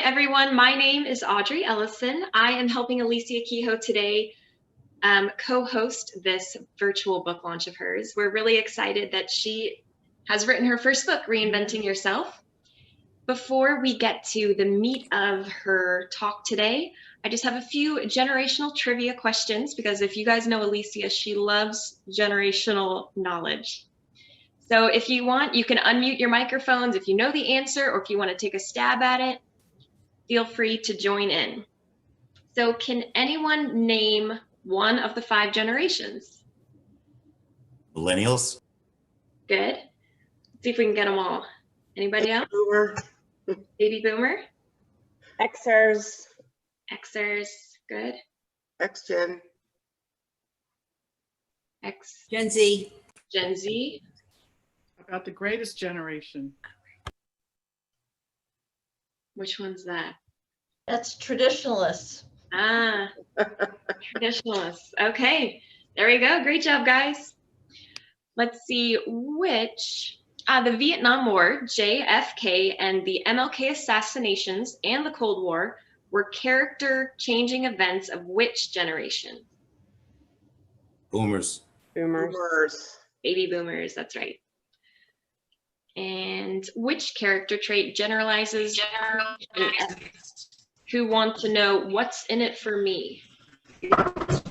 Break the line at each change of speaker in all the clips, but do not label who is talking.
everyone. My name is Audrey Ellison. I am helping Alysia Kehoe today co-host this virtual book launch of hers. We're really excited that she has written her first book, Reinventing Yourself. Before we get to the meat of her talk today, I just have a few generational trivia questions because if you guys know Alysia, she loves generational knowledge. So if you want, you can unmute your microphones if you know the answer, or if you want to take a stab at it, feel free to join in. So can anyone name one of the 5 generations?
Millennials.
Good. Let's see if we can get them all. Anybody else?
Boomer.
Baby boomer?
Xers.
Xers, good.
X-Gen.
Gen Z.
Gen Z.
About the greatest generation.
Which one's that?
That's traditionalists.
Ah, traditionalists. Okay, there we go. Great job, guys. Let's see which, the Vietnam War, JFK, and the MLK assassinations and the Cold War were character-changing events of which generation?
Boomers.
Boomers.
Baby boomers, that's right. And which character trait generalizes who want to know what's in it for me? Does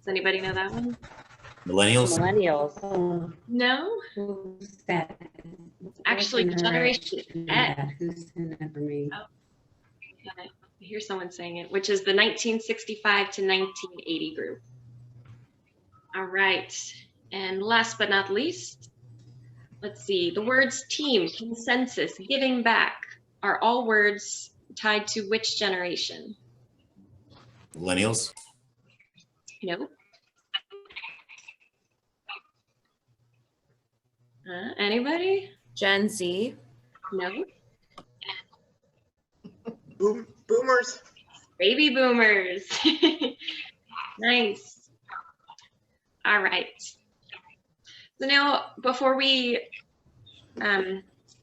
anybody know that one?
Millennials.
Millennials.
No?
Who's that?
Actually, Generation X.
Who's in it for me?
Oh, I hear someone saying it, which is the 1965 to 1980 group. All right, and last but not least, let's see, the words team, consensus, giving back are all words tied to which generation?
Millennials.
No. Anybody?
Gen Z.
No.
Boomers.
Baby boomers. Nice. All right. So now, before we're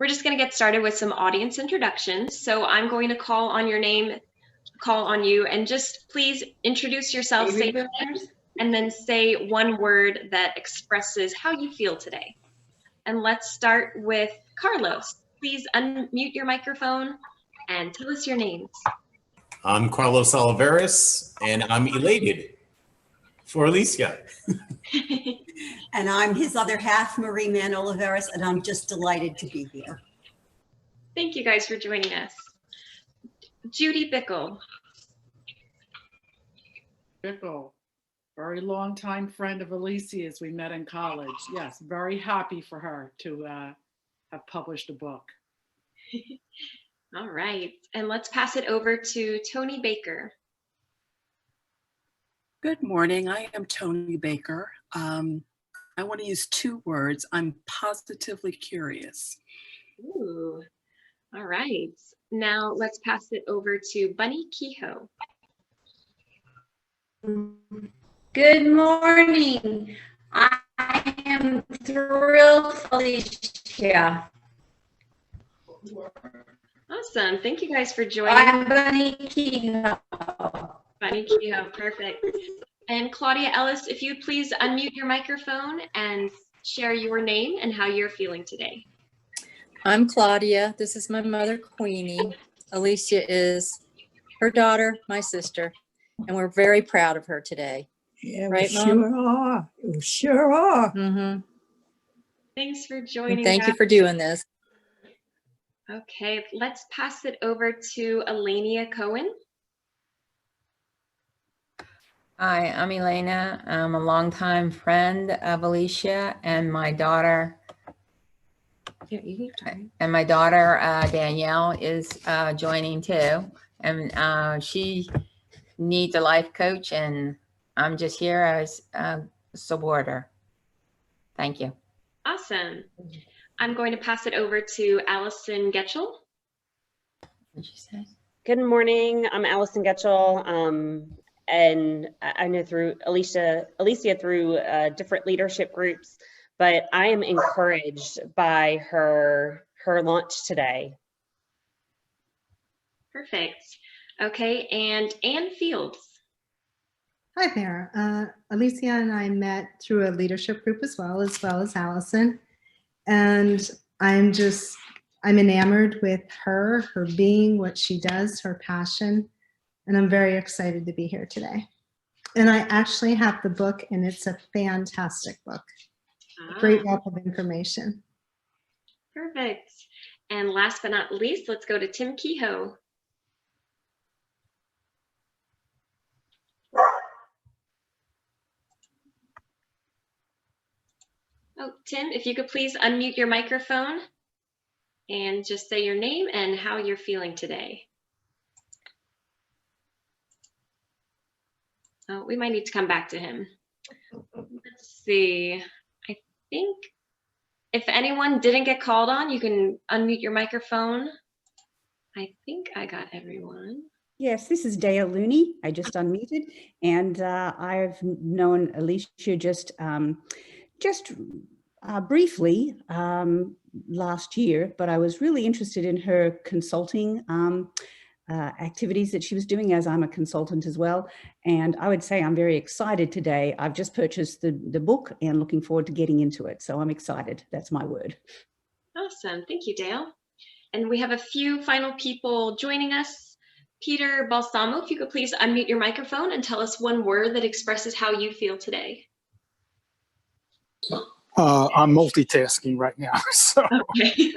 just going to get started with some audience introductions. So I'm going to call on your name, call on you, and just please introduce yourself, say your name, and then say one word that expresses how you feel today. And let's start with Carlos. Please unmute your microphone and tell us your names.
I'm Carlos Oliveras, and I'm elated for Alysia.
And I'm his other half, Marie Man Oliveras, and I'm just delighted to be here.
Thank you guys for joining us. Judy Bickle.
Bickle, very long time friend of Alysia's. We met in college. Yes, very happy for her to have published a book.
All right, and let's pass it over to Tony Baker.
Good morning. I am Tony Baker. I want to use 2 words. I'm positively curious.
Ooh, all right. Now let's pass it over to Bunny Kehoe.
Good morning. I am thrilled, Alysia.
Awesome. Thank you guys for joining.
I'm Bunny Kehoe.
Bunny Kehoe, perfect. And Claudia Ellis, if you'd please unmute your microphone and share your name and how you're feeling today.
I'm Claudia. This is my mother, Queenie. Alysia is her daughter, my sister, and we're very proud of her today.
Yeah,
right,
we
Mom?
sure are. We sure are.
Mm-hmm.
Thanks for joining.
Thank you for doing this.
Okay, let's pass it over to Alysia Cohen.
Hi, I'm Elena. I'm a longtime friend of Alysia, and my daughter. And my daughter Danielle is joining too, and she needs a life coach, and I'm just here as a supporter. Thank you.
Awesome. I'm going to pass it over to Allison Getchell.
What did you say?
Good morning. I'm Allison Getchell. And I know through Alysia through different leadership groups, but I am encouraged by her launch today.
Perfect. Okay, and Ann Fields.
Hi there. Alysia and I met through a leadership group as well as Allison. And I'm enamored with her being, what she does, her passion. And I'm very excited to be here today. And I actually have the book, and it's a fantastic book. Great wealth of information.
Perfect. And last but not least, let's go to Tim Kehoe. Oh, Tim, if you could please unmute your microphone and just say your name and how you're feeling today. Oh, we might need to come back to him. Let's see. I think if anyone didn't get called on, you can unmute your microphone. I think I got everyone.
Yes, this is Dale Looney. I just unmuted, and I've known Alysia just briefly last year, but I was really interested in her consulting activities that she was doing, as I'm a consultant as well. And I would say I'm very excited today. I've just purchased the book and looking forward to getting into it. So I'm excited. That's my word.
Awesome. Thank you, Dale. And we have a few final people joining us. Peter Balsamo, if you could please unmute your microphone and tell us one word that expresses how you feel today.
I'm multitasking right now. So.
Okay.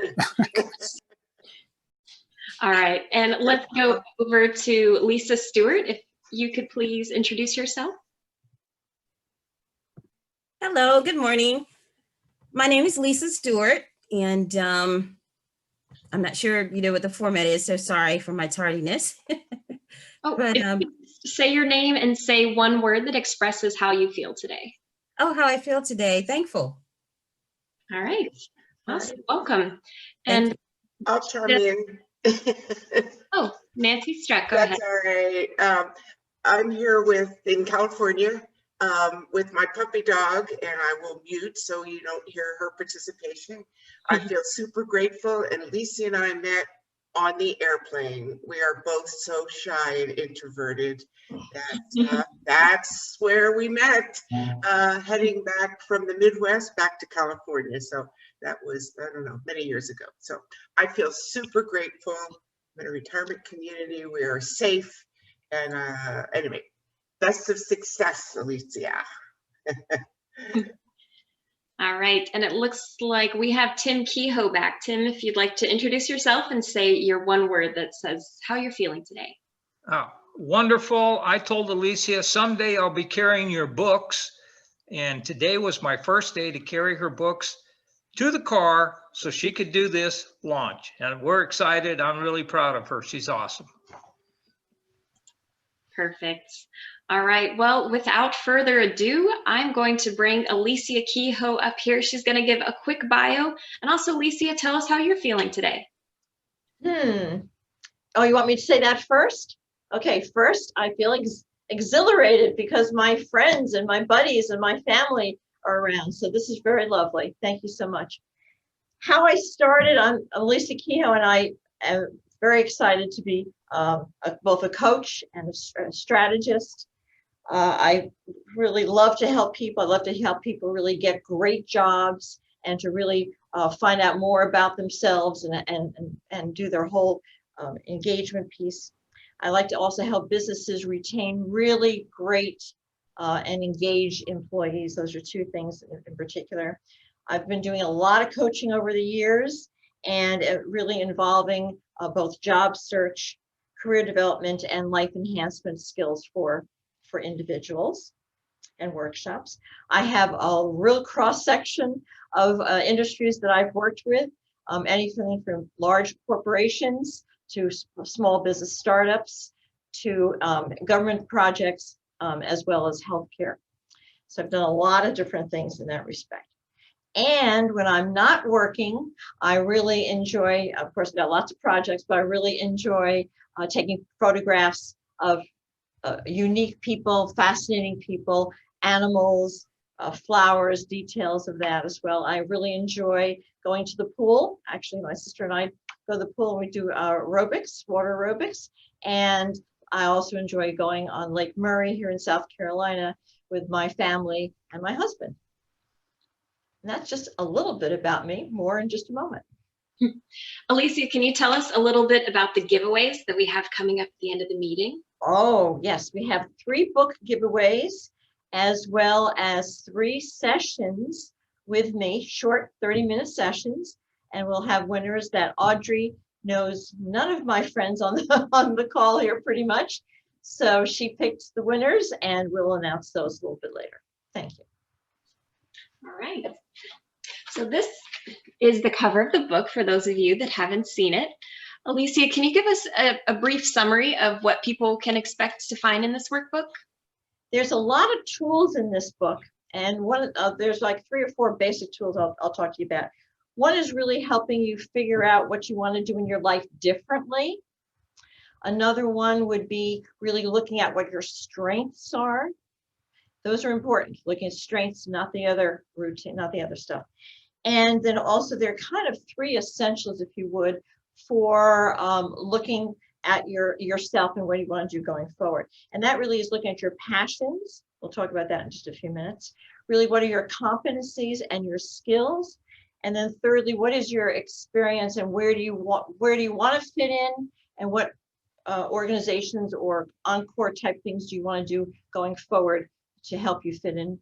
All right, and let's go over to Lisa Stewart. If you could please introduce yourself.
Hello, good morning. My name is Lisa Stewart, and I'm not sure what the format is, so sorry for my tardiness.
But say your name and say one word that expresses how you feel today.
Oh, how I feel today. Thankful.
All right. Awesome. Welcome. And
I'll chime in.
Oh, Nancy Struck, go ahead.
That's all right. I'm here in California with my puppy dog, and I will mute so you don't hear her participation. I feel super grateful, and Alysia and I met on the airplane. We are both so shy and introverted that that's where we met, heading back from the Midwest back to California. So that was, I don't know, many years ago. So I feel super grateful. I'm in a retirement community. We are safe. And anyway, best of success, Alysia.
All right, and it looks like we have Tim Kehoe back. Tim, if you'd like to introduce yourself and say your one word that says how you're feeling today.
Oh, wonderful. I told Alysia someday I'll be carrying your books, and today was my first day to carry her books to the car so she could do this launch. And we're excited. I'm really proud of her. She's awesome.
Perfect. All right, well, without further ado, I'm going to bring Alysia Kehoe up here. She's going to give a quick bio. And also, Alysia, tell us how you're feeling today.
Oh, you want me to say that first? Okay, first, I feel exhilarated because my friends and my buddies and my family are around. So this is very lovely. Thank you so much. How I started, I'm Alysia Kehoe, and I am very excited to be both a coach and a strategist. I really love to help people. I love to help people really get great jobs and to really find out more about themselves and do their whole engagement piece. I like to also help businesses retain really great and engaged employees. Those are two things in particular. I've been doing a lot of coaching over the years, and really involving both job search, career development, and life enhancement skills for individuals and workshops. I have a real cross section of industries that I've worked with, anything from large corporations to small business startups to government projects, as well as healthcare. So I've done a lot of different things in that respect. And when I'm not working, I really enjoy, of course, I've got lots of projects, but I really enjoy taking photographs of unique people, fascinating people, animals, flowers, details of that as well. I really enjoy going to the pool. Actually, my sister and I go to the pool and we do aerobics, water aerobics. And I also enjoy going on Lake Murray here in South Carolina with my family and my husband. And that's just a little bit about me, more in just a moment.
Alysia, can you tell us a little bit about the giveaways that we have coming up at the end of the meeting?
Oh, yes, we have 3 book giveaways as well as 3 sessions with me, short 30-minute sessions. And we'll have winners that Audrey knows none of my friends on the call here pretty much. So she picked the winners and we'll announce those a little bit later. Thank you.
All right. So this is the cover of the book for those of you that haven't seen it. Alysia, can you give us a brief summary of what people can expect to find in this workbook?
There's a lot of tools in this book, and there's like 3 or 4 basic tools I'll talk to you about. One is really helping you figure out what you want to do in your life differently. Another one would be really looking at what your strengths are. Those are important, looking at strengths, not the other routine, not the other stuff. And then also there are kind of 3 essentials, if you would, for looking at yourself and what you want to do going forward. And that really is looking at your passions. We'll talk about that in just a few minutes. Really, what are your competencies and your skills? And then thirdly, what is your experience and where do you want to fit in, and what organizations or encore type things do you want to do going forward to help you fit in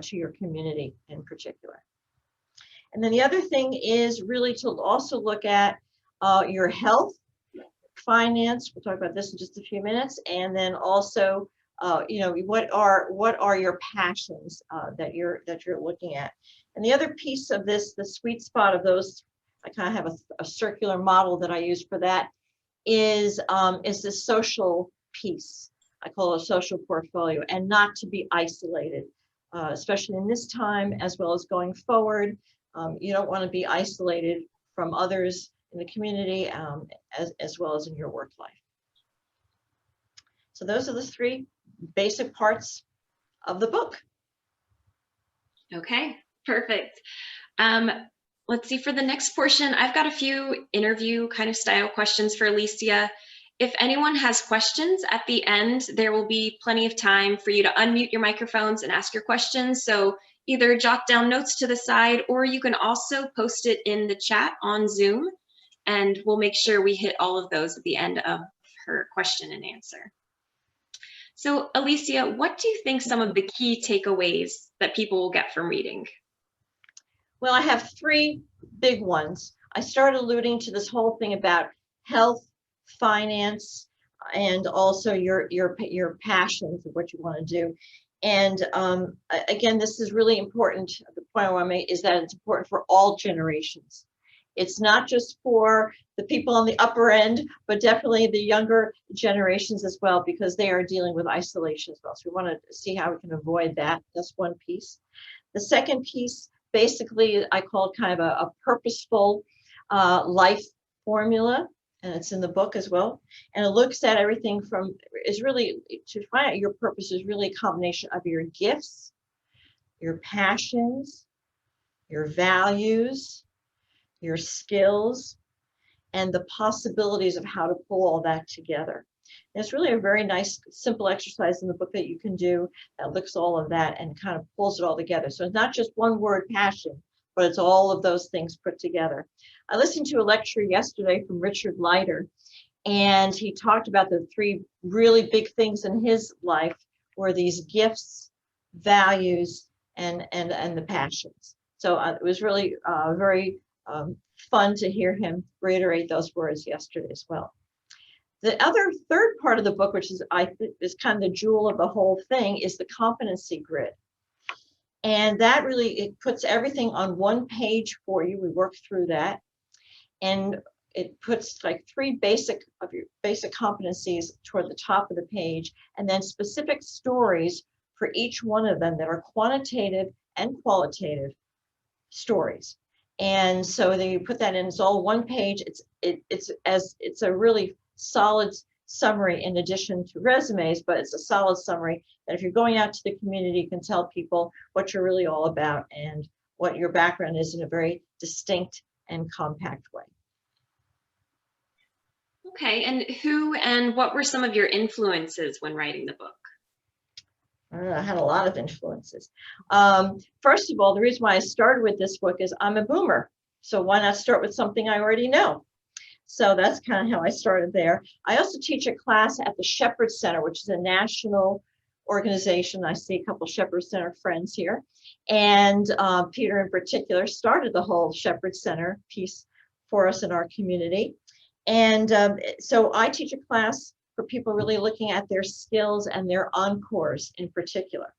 to your community in particular. And then the other thing is really to also look at your health, finance. We'll talk about this in just a few minutes. And then also, what are your passions that you're looking at. And the other piece of this, the sweet spot of those, I kind of have a circular model that I use for that, is this social piece. I call it a social portfolio, and not to be isolated, especially in this time as well as going forward. You don't want to be isolated from others in the community as well as in your work life. So those are the 3 basic parts of the book.
Okay, perfect. Let's see, for the next portion, I've got a few interview kind of style questions for Alysia. If anyone has questions at the end, there will be plenty of time for you to unmute your microphones and ask your questions. So either jot down notes to the side, or you can also post it in the chat on Zoom, and we'll make sure we hit all of those at the end of her question and answer. So Alysia, what do you think some of the key takeaways that people will get from reading?
Well, I have 3 big ones. I started alluding to this whole thing about health, finance, and also your passions of what you want to do. And again, this is really important. The point I want to make is that it's important for all generations. It's not just for the people on the upper end, but definitely the younger generations as well, because they are dealing with isolation as well. So we want to see how we can avoid that. That's one piece. The second piece, basically, I call it kind of a purposeful life formula, and it's in the book as well. And it looks at everything from, is really, to find out your purpose is really a combination of your gifts, your passions, your values, your skills, and the possibilities of how to pull all that together. And it's really a very nice, simple exercise in the book that you can do that looks at all of that and kind of pulls it all together. So it's not just one word, passion, but it's all of those things put together. I listened to a lecture yesterday from Richard Leiter, and he talked about the 3 really big things in his life were these gifts, values, and the passions. So it was really very fun to hear him reiterate those words yesterday as well. The other 3rd part of the book, which is I think is kind of the jewel of the whole thing, is the competency grid. And that really, it puts everything on one page for you. We work through that. And it puts like 3 basic competencies toward the top of the page, and then specific stories for each one of them that are quantitative and qualitative stories. And so then you put that in, it's all one page. It's a really solid summary in addition to resumes, but it's a solid summary that if you're going out to the community, you can tell people what you're really all about and what your background is in a very distinct and compact way.
Okay, and who and what were some of your influences when writing the book?
I had a lot of influences. First of all, the reason why I started with this book is I'm a boomer. So why not start with something I already know? So that's kind of how I started there. I also teach a class at the Shepherd Center, which is a national organization. I see a couple Shepherd Center friends here. And Peter in particular started the whole Shepherd Center piece for us in our community. And so I teach a class for people really looking at their skills and their encores in particular.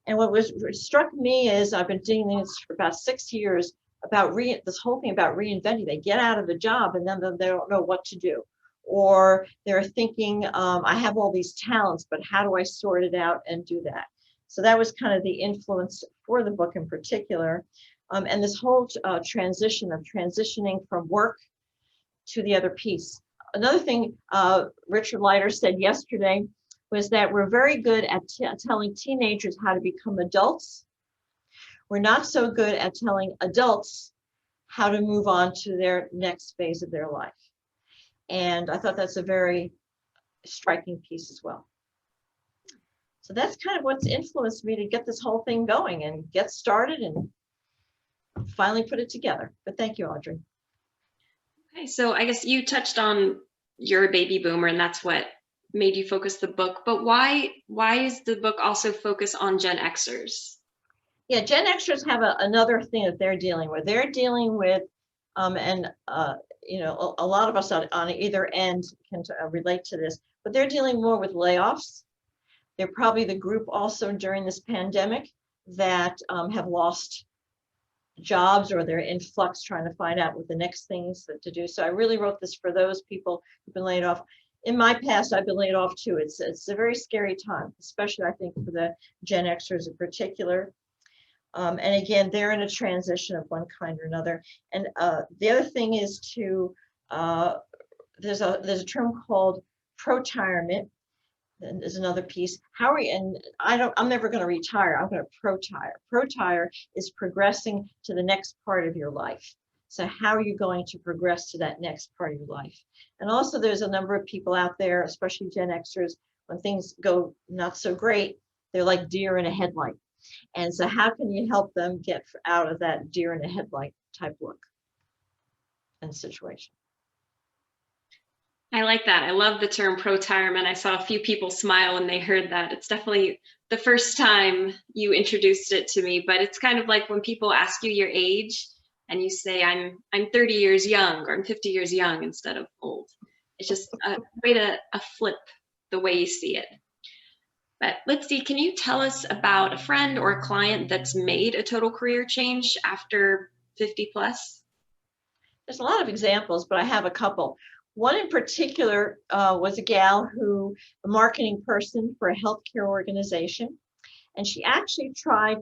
And what struck me is I've been doing this for about 6 years about this whole thing about reinventing. They get out of a job and then they don't know what to do. Or they're thinking, I have all these talents, but how do I sort it out and do that? So that was kind of the influence for the book in particular. And this whole transition of transitioning from work to the other piece. Another thing Richard Leiter said yesterday was that we're very good at telling teenagers how to become adults. We're not so good at telling adults how to move on to their next phase of their life. And I thought that's a very striking piece as well. So that's kind of what's influenced me to get this whole thing going and get started and finally put it together. But thank you, Audrey.
Okay, so I guess you touched on you're a baby boomer and that's what made you focus the book, but why is the book also focus on Gen Xers?
Yeah, Gen Xers have another thing that they're dealing with. They're dealing with, you know, a lot of us on either end can relate to this, but they're dealing more with layoffs. They're probably the group also during this pandemic that have lost jobs or they're in flux trying to find out what the next things to do. So I really wrote this for those people who've been laid off. In my past, I've been laid off too. It's a very scary time, especially I think for the Gen Xers in particular. And again, they're in a transition of one kind or another. And the other thing is there's a term called pro-tirement. And there's another piece. I'm never going to retire. I'm going to pro-tire. Pro-tire is progressing to the next part of your life. So how are you going to progress to that next part of your life? And also there's a number of people out there, especially Gen Xers, when things go not so great, they're like deer in a headlight. And so how can you help them get out of that deer in a headlight type look and situation?
I like that. I love the term pro-tirement. I saw a few people smile when they heard that. It's definitely the first time you introduced it to me, but it's kind of like when people ask you your age and you say, I'm 30 years young or I'm 50 years young instead of old. It's just a way to flip the way you see it. But let's see, can you tell us about a friend or a client that's made a total career change after 50 plus?
There's a lot of examples, but I have a couple. One in particular was a gal a marketing person for a healthcare organization. And she actually tried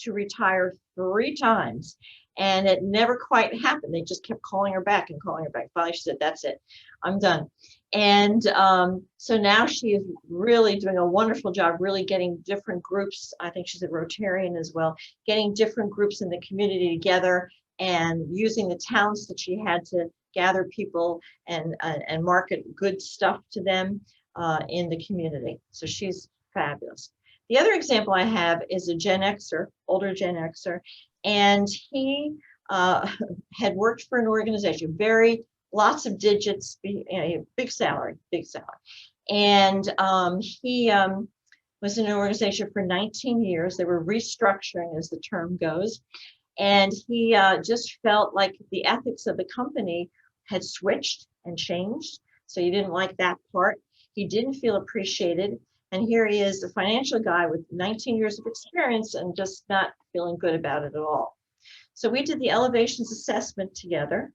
to retire 3 times and it never quite happened. They just kept calling her back and calling her back. Finally, she said, that's it, I'm done. And so now she is really doing a wonderful job, really getting different groups. I think she's a Rotarian as well, getting different groups in the community together and using the talents that she had to gather people and market good stuff to them in the community. So she's fabulous. The other example I have is a Gen Xer, older Gen Xer, and he had worked for an organization, lots of digits, big salary. And he was in an organization for 19 years. They were restructuring, as the term goes. And he just felt like the ethics of the company had switched and changed. So he didn't like that part. He didn't feel appreciated. And here he is, a financial guy with 19 years of experience and just not feeling good about it at all. So we did the elevations assessment together.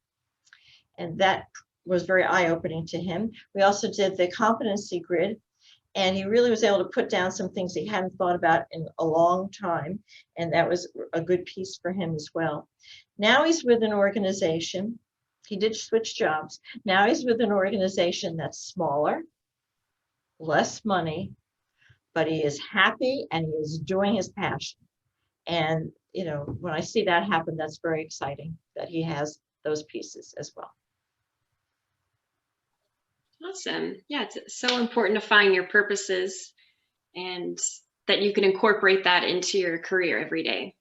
And that was very eye-opening to him. We also did the competency grid. And he really was able to put down some things he hadn't thought about in a long time. And that was a good piece for him as well. Now he's with an organization He did switch jobs. Now he's with an organization that's smaller, less money, but he is happy and he is doing his passion. And, you know, when I see that happen, that's very exciting that he has those pieces as well.
Awesome. Yeah, it's so important to find your purposes and that you can incorporate that into your career every day.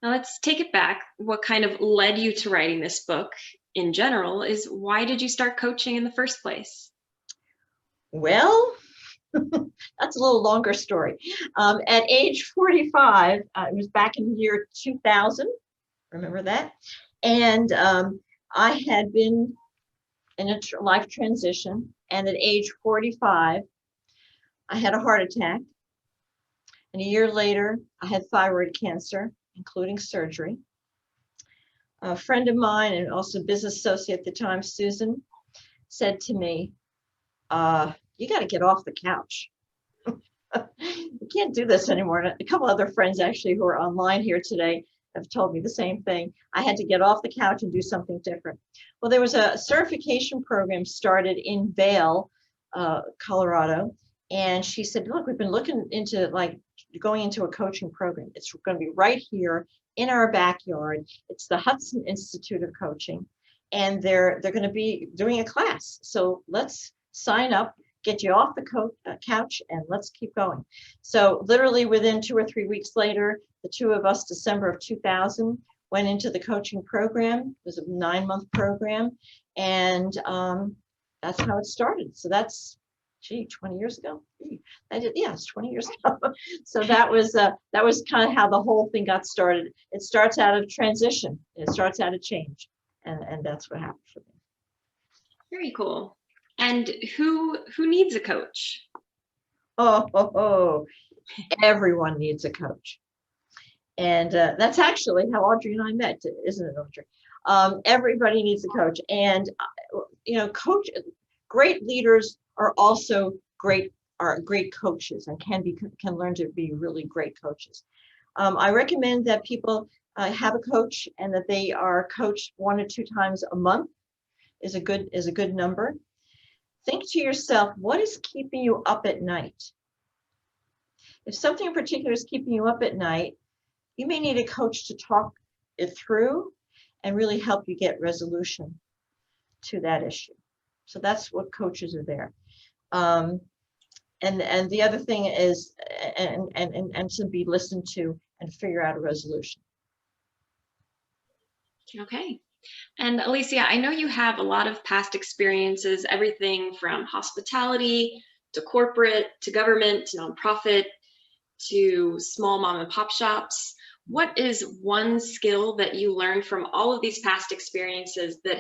Now let's take it back. What kind of led you to writing this book in general is why did you start coaching in the first place?
Well, that's a little longer story. At age 45, it was back in the year 2000, remember that? And I had been in a life transition, and at age 45, I had a heart attack. And a year later, I had thyroid cancer, including surgery. A friend of mine and also business associate at the time, Susan, said to me, you got to get off the couch. You can't do this anymore. And a couple other friends actually who are online here today have told me the same thing. I had to get off the couch and do something different. Well, there was a certification program started in Vail, Colorado. And she said, look, we've been looking into like going into a coaching program. It's going to be right here in our backyard. It's the Hudson Institute of Coaching. And they're going to be doing a class. So let's sign up, get you off the couch, and let's keep going. So literally within 2 or 3 weeks later, the two of us, December of 2000, went into the coaching program. It was a 9-month program. And that's how it started. So that's, 20 years ago. Yeah, it's 20 years ago. So that was kind of how the whole thing got started. It starts out of transition. It starts out of change. And that's what happened for me.
Very cool. And who needs a coach?
Oh, everyone needs a coach. And that's actually how Audrey and I met, isn't it, Audrey? Everybody needs a coach. And, you know, great leaders are also great coaches and can learn to be really great coaches. I recommend that people have a coach and that they are coached 1 or 2 times a month is a good number. Think to yourself, what is keeping you up at night? If something in particular is keeping you up at night, you may need a coach to talk it through and really help you get resolution to that issue. So that's what coaches are there. And the other thing is, and to be listened to and figure out a resolution.
Okay. And Alysia, I know you have a lot of past experiences, everything from hospitality to corporate to government to nonprofit to small mom and pop shops. What is one skill that you learned from all of these past experiences that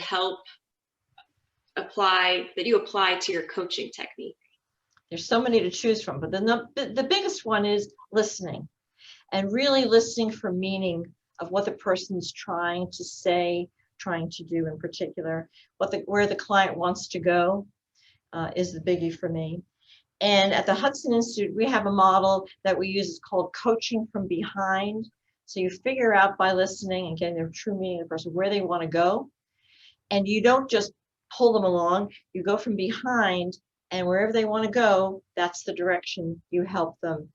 you apply to your coaching technique?
There's so many to choose from, but the biggest one is listening, and really listening for meaning of what the person's trying to say, trying to do in particular, where the client wants to go is the biggie for me. And at the Hudson Institute, we have a model that we use. It's called coaching from behind. So you figure out by listening and getting their true meaning of the person where they want to go. And you don't just pull them along, you go from behind, and wherever they want to go, that's the direction you help them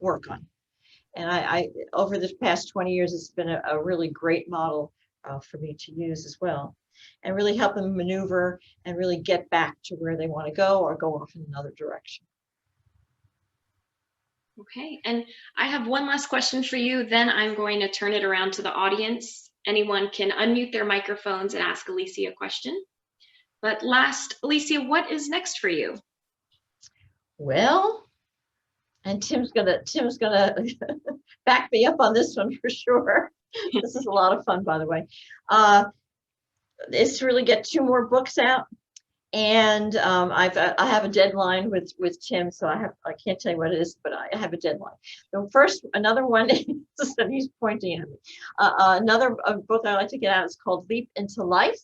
work on. And I over the past 20 years, it's been a really great model for me to use as well, and really help them maneuver and really get back to where they want to go or go off in another direction.
Okay, and I have one last question for you. Then I'm going to turn it around to the audience. Anyone can unmute their microphones and ask Alysia a question. But last, Alysia, what is next for you? Well,
and Tim's gonna back me up on this one for sure. This is a lot of fun, by the way. It's to really get 2 more books out, and I have a deadline with Tim, so I can't tell you what it is, but I have a deadline. So first, another one is, and he's pointing at me. Another book I like to get out is called Leap into Life,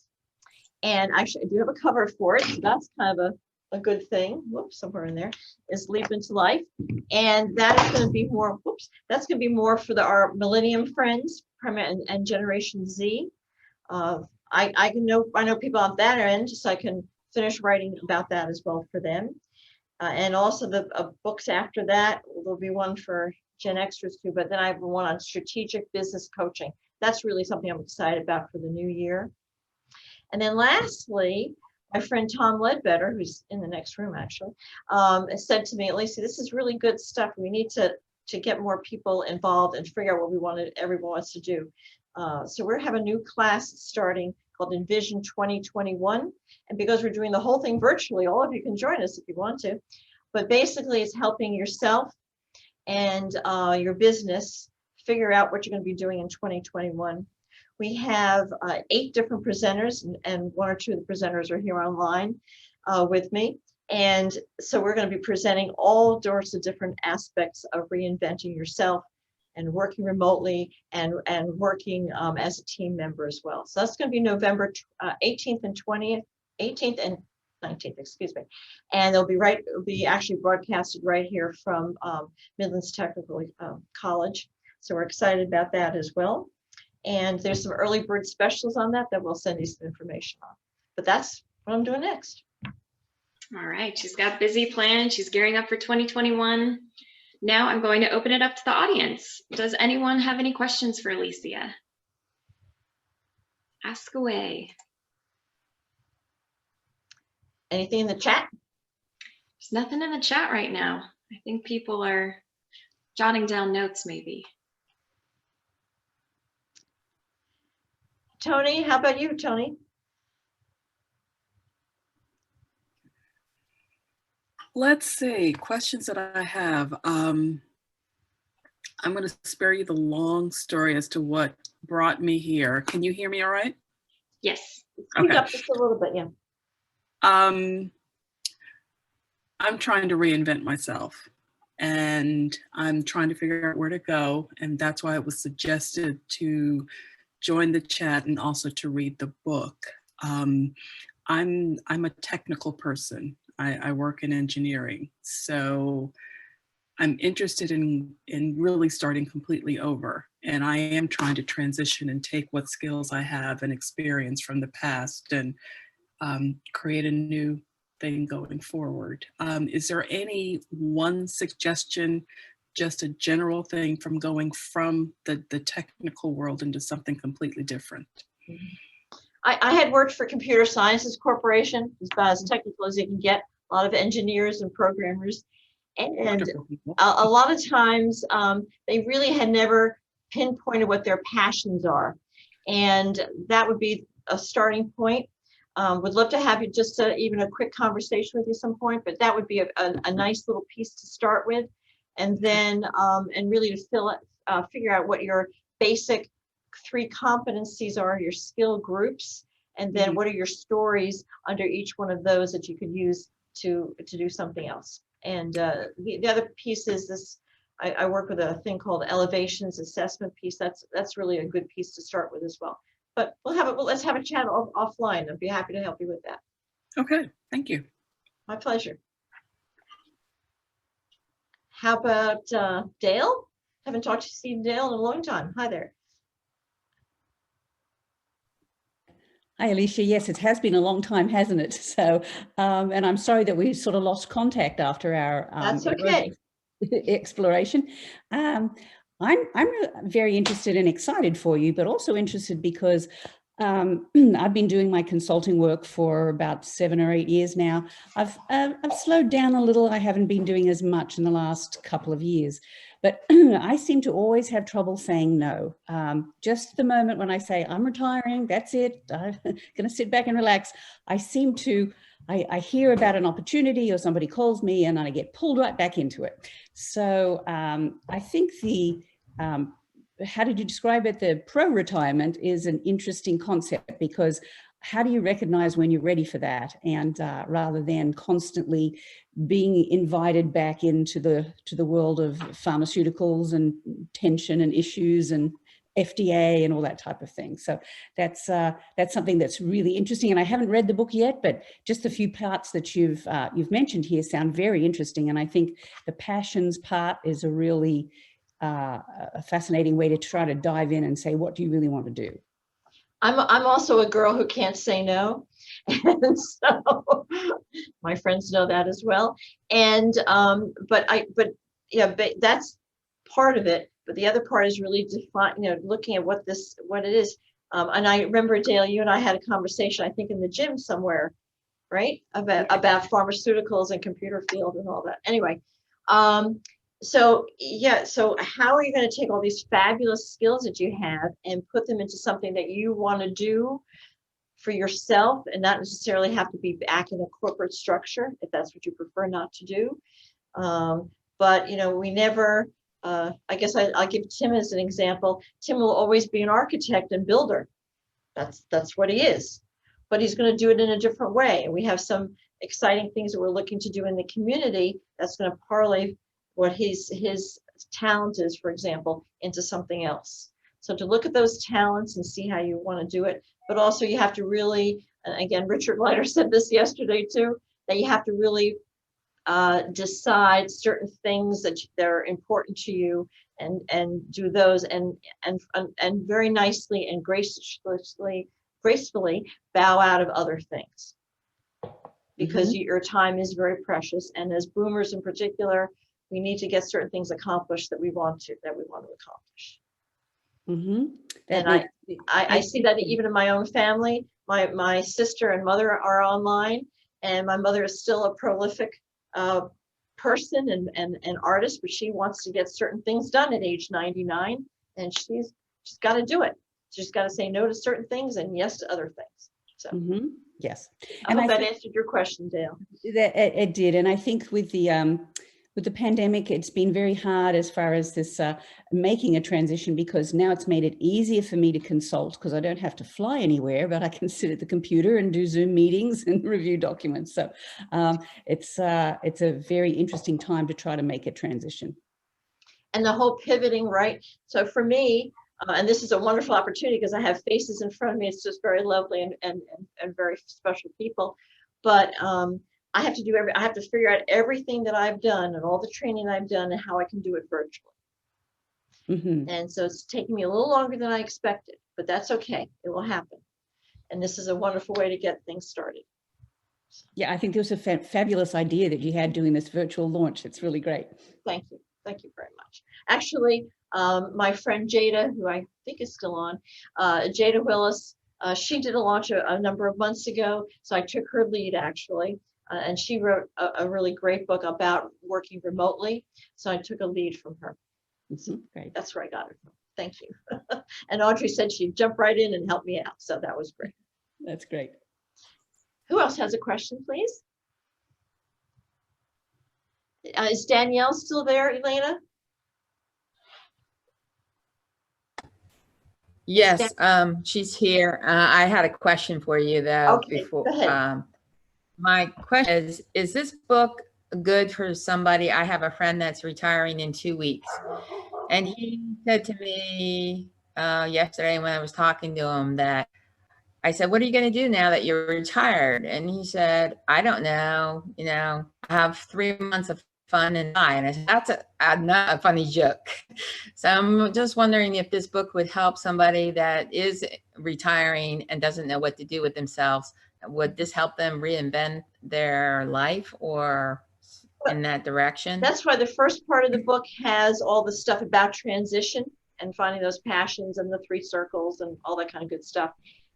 and actually I do have a cover for it, so that's kind of a good thing. Whoops, somewhere in there is Leap into Life, and that is going to be more. Whoops, that's going to be more for our Millennium friends and Generation Z. I know people on that end, so I can finish writing about that as well for them. And also the books after that, there'll be one for Gen Xers too, but then I have one on strategic business coaching. That's really something I'm excited about for the new year. And then lastly, my friend Tom Ledbetter, who's in the next room actually, said to me, Alysia, this is really good stuff. We need to get more people involved and figure out what everyone wants to do. So we're having a new class starting called Envision 2021. And because we're doing the whole thing virtually, all of you can join us if you want to. But basically it's helping yourself and your business figure out what you're going to be doing in 2021. We have 8 different presenters, and 1 or 2 of the presenters are here online with me. And so we're going to be presenting all sorts of different aspects of reinventing yourself and working remotely and working as a team member as well. So that's going to be November 18th and 20th, 18th and 19th, excuse me. And it'll be actually broadcasted right here from Midlands Technical College. So we're excited about that as well. And there's some early bird specials on that we'll send you some information on. But that's what I'm doing next.
All right, she's got busy plans. She's gearing up for 2021. Now I'm going to open it up to the audience. Does anyone have any questions for Alysia? Ask away.
Anything in the chat?
There's nothing in the chat right now. I think people are jotting down notes maybe.
Tony, how about you, Tony?
Let's see, questions that I have. I'm going to spare you the long story as to what brought me here. Can you hear me all right?
Yes.
Speak up just a little bit, yeah.
I'm trying to reinvent myself, and I'm trying to figure out where to go. And that's why it was suggested to join the chat and also to read the book. I'm a technical person. I work in engineering, so I'm interested in really starting completely over. And I am trying to transition and take what skills I have and experience from the past and create a new thing going forward. Is there any one suggestion, just a general thing from going from the technical world into something completely different?
I had worked for Computer Sciences Corporation, about as technical as you can get, a lot of engineers and programmers. And a lot of times they really had never pinpointed what their passions are. And that would be a starting point. Would love to have you just even a quick conversation with you some point, but that would be a nice little piece to start with. And then, and really to figure out what your basic 3 competencies are, your skill groups, and then what are your stories under each one of those that you could use to do something else. And the other piece is this, I work with a thing called elevations assessment piece. That's really a good piece to start with as well. But let's have a chat offline. I'd be happy to help you with that.
Okay, thank you.
My pleasure. How about Dale? Haven't talked to Steve Dale in a long time. Hi there.
Hi, Alysia. Yes, it has been a long time, hasn't it? So, and I'm sorry that we sort of lost contact after our
That's okay.
exploration. I'm very interested and excited for you, but also interested because I've been doing my consulting work for about 7 or 8 years now. I've slowed down a little. I haven't been doing as much in the last couple of years, but I seem to always have trouble saying no. Just the moment when I say I'm retiring, that's it, I'm going to sit back and relax, I seem to, I hear about an opportunity or somebody calls me and I get pulled right back into it. So I think the, how did you describe it? The pro-retirement is an interesting concept, because how do you recognize when you're ready for that? And rather than constantly being invited back into the world of pharmaceuticals and tension and issues and FDA and all that type of thing. So that's something that's really interesting. And I haven't read the book yet, but just the few parts that you've mentioned here sound very interesting. And I think the passions part is a really a fascinating way to try to dive in and say, what do you really want to do?
I'm also a girl who can't say no. And so my friends know that as well. And but that's part of it. But the other part is really looking at what it is. And I remember, Dale, you and I had a conversation, I think in the gym somewhere, right? About pharmaceuticals and computer field and all that. Anyway, so how are you going to take all these fabulous skills that you have and put them into something that you want to do for yourself and not necessarily have to be back in a corporate structure if that's what you prefer not to do? But we never, I guess I'll give Tim as an example. Tim will always be an architect and builder. That's what he is, but he's going to do it in a different way. And we have some exciting things that we're looking to do in the community that's going to parlay what his talent is, for example, into something else. So to look at those talents and see how you want to do it, but also you have to really, and again, Richard Leiter said this yesterday too, that you have to really decide certain things that are important to you and do those and very nicely and gracefully bow out of other things, because your time is very precious. And as boomers in particular, we need to get certain things accomplished that we want to accomplish. And I see that even in my own family. My sister and mother are online, and my mother is still a prolific person and artist, but she wants to get certain things done at age 99, and she's got to do it. She's got to say no to certain things and yes to other things. So
yes,
I hope that answered your question, Dale.
It did, and I think with the pandemic, it's been very hard as far as this making a transition, because now it's made it easier for me to consult because I don't have to fly anywhere, but I can sit at the computer and do Zoom meetings and review documents. So it's a very interesting time to try to make a transition.
And the whole pivoting, right? So for me, and this is a wonderful opportunity because I have faces in front of me. It's just very lovely and very special people. But I have to figure out everything that I've done and all the training I've done and how I can do it virtually. And so it's taking me a little longer than I expected, but that's okay. It will happen. And this is a wonderful way to get things started.
Yeah, I think it was a fabulous idea that you had doing this virtual launch. It's really great.
Thank you. Thank you very much. Actually, my friend Jada, who I think is still on, Jada Willis, she did a launch a number of months ago. So I took her lead actually. And she wrote a really great book about working remotely. So I took a lead from her.
Great.
That's where I got it from. Thank you. And Audrey said she'd jump right in and help me out. So that was great.
That's great.
Who else has a question, please? Is Danielle still there, Elena?
Yes, she's here. I had a question for you though.
Okay,
before.
go ahead.
My question is this book good for somebody? I have a friend that's retiring in 2 weeks, and he said to me yesterday when I was talking to him that I said, what are you going to do now that you're retired? And he said, I don't know, I have 3 months of fun and die. And I said, that's not a funny joke. So I'm just wondering if this book would help somebody that is retiring and doesn't know what to do with themselves. Would this help them reinvent their life or in that direction?
That's why the first part of the book has all the stuff about transition and finding those passions and the 3 circles and all that kind of good stuff.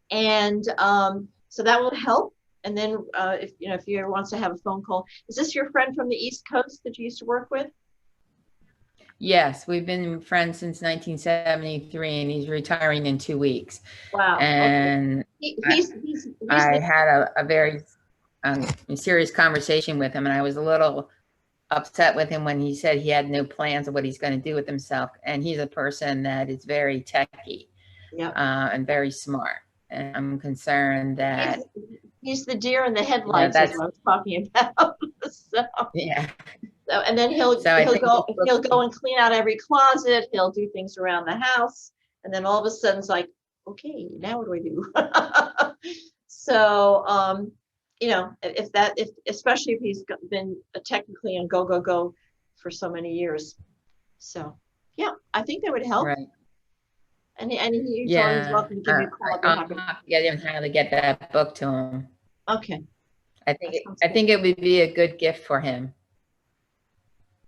And so that will help. And then if you ever wants to have a phone call, is this your friend from the East Coast that you used to work with?
Yes, we've been friends since 1973, and he's retiring in 2 weeks.
Wow.
And
Okay.
I had a very serious conversation with him, and I was a little upset with him when he said he had no plans of what he's going to do with himself. And he's a person that is very techy, and very smart. And I'm concerned that
he's the deer in the headlights. That's what I was talking about. So,
yeah.
So, and then he'll go and clean out every closet. He'll do things around the house, and then all of a sudden it's like, okay, now what do I do? So, if especially if he's been technically on go for so many years. So, yeah, I think that would help.
Right.
And he's always
Yeah,
welcome to give me a call. I'll be
I'll
happy.
have to get him how to get that book to him.
Okay,
I think it would be a good gift for him